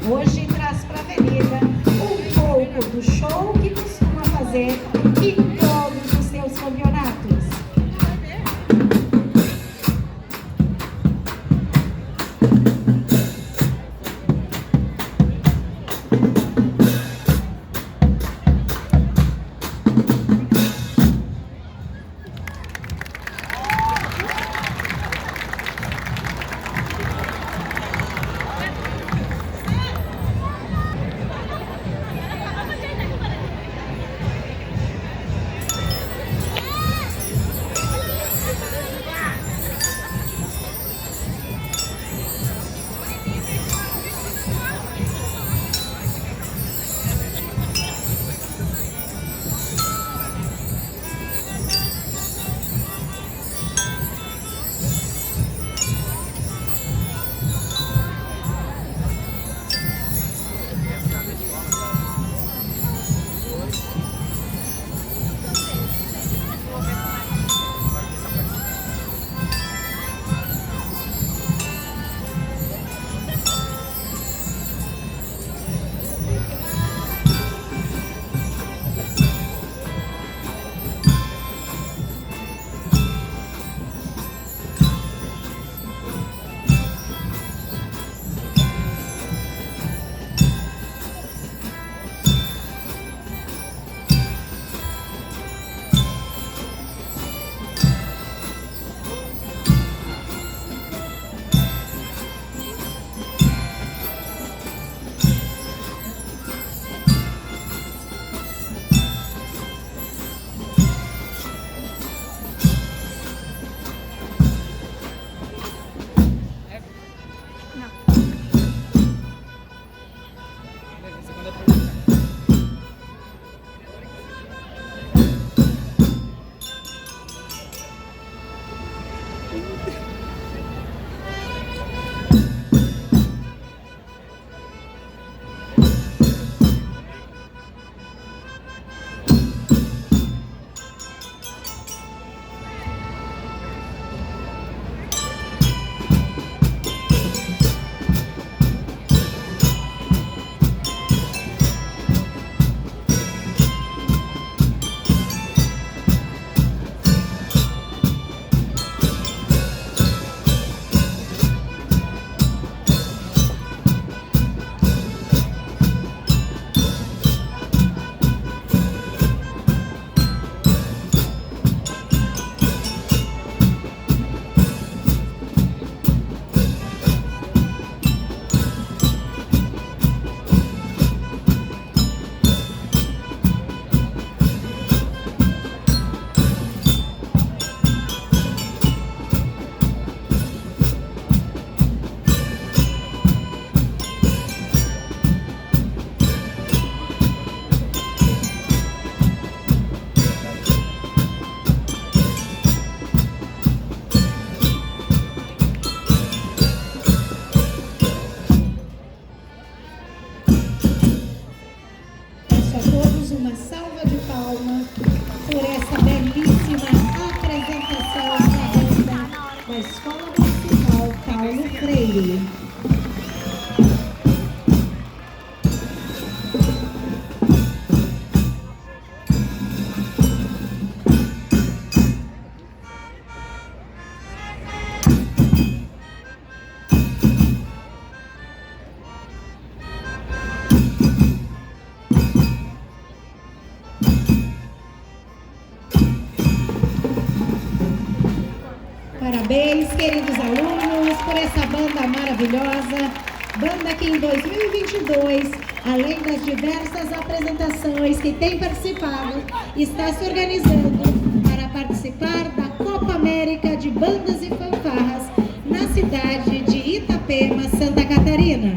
Hoje traz para a avenida um pouco do show que costuma fazer em todos os seus campeonatos. Uma salva de palmas por essa belíssima apresentação da banda da Escola Municipal Paulo Freire. Parabéns, queridos alunos, por essa banda maravilhosa. Banda que em 2022, além das diversas apresentações que tem participado, está se organizando para participar da Copa América de Bandas e Fanfarras na cidade de Itapema, Santa Catarina.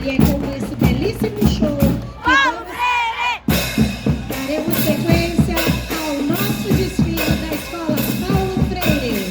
E é com esse belíssimo show que daremos sequência ao nosso desfile da Escola Paulo Freire.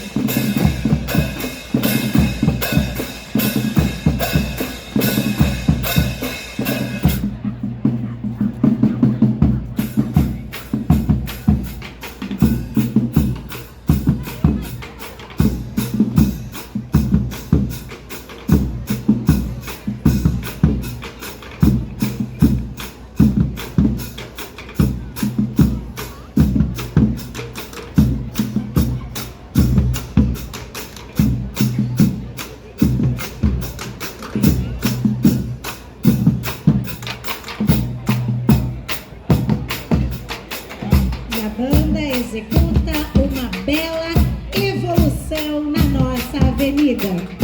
nossa avenida.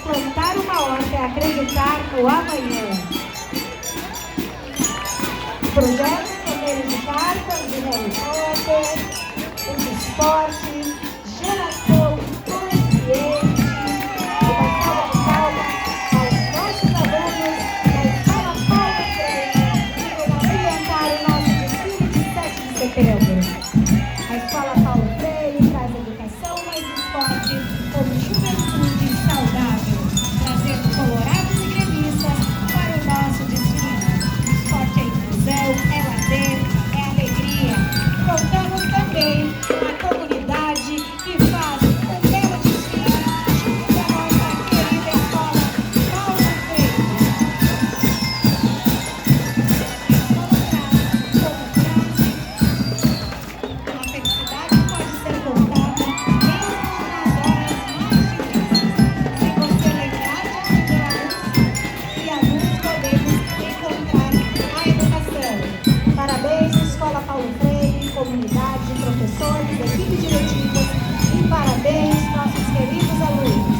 Plantar uma horta é acreditar no amanhã. Projeto Torneio de Cartas de Harry Potter, os esportes, geração consciente. Uma salva de palmas aos nossos alunos da Escola Paulo Freire que vão abrilhantar o nosso desfile de 7 de setembro. A Escola Paulo Freire traz educação mais esporte como juventude saudável, trazendo colorados e gremistas para o nosso desfile. Esporte é inclusão, é lazer, é alegria. Contamos também com a comunidade que faz um belo desfile junto da nossa querida Escola Paulo Freire. A felicidade pode ser contada mesmo nas horas mais difíceis. Se você lembrar de acender a luz, e a luz podemos encontrar a educação. Parabéns, Escola Paulo Freire, comunidade, professores, equipe diretiva e parabéns, nossos queridos alunos.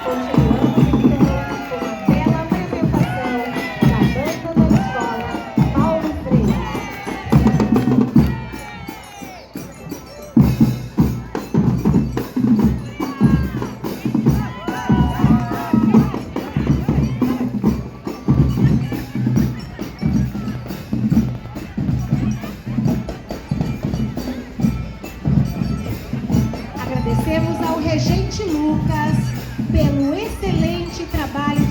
Continuamos então com a bela apresentação da Banda da Escola Paulo Freire. Agradecemos ao regente Lucas pelo excelente trabalho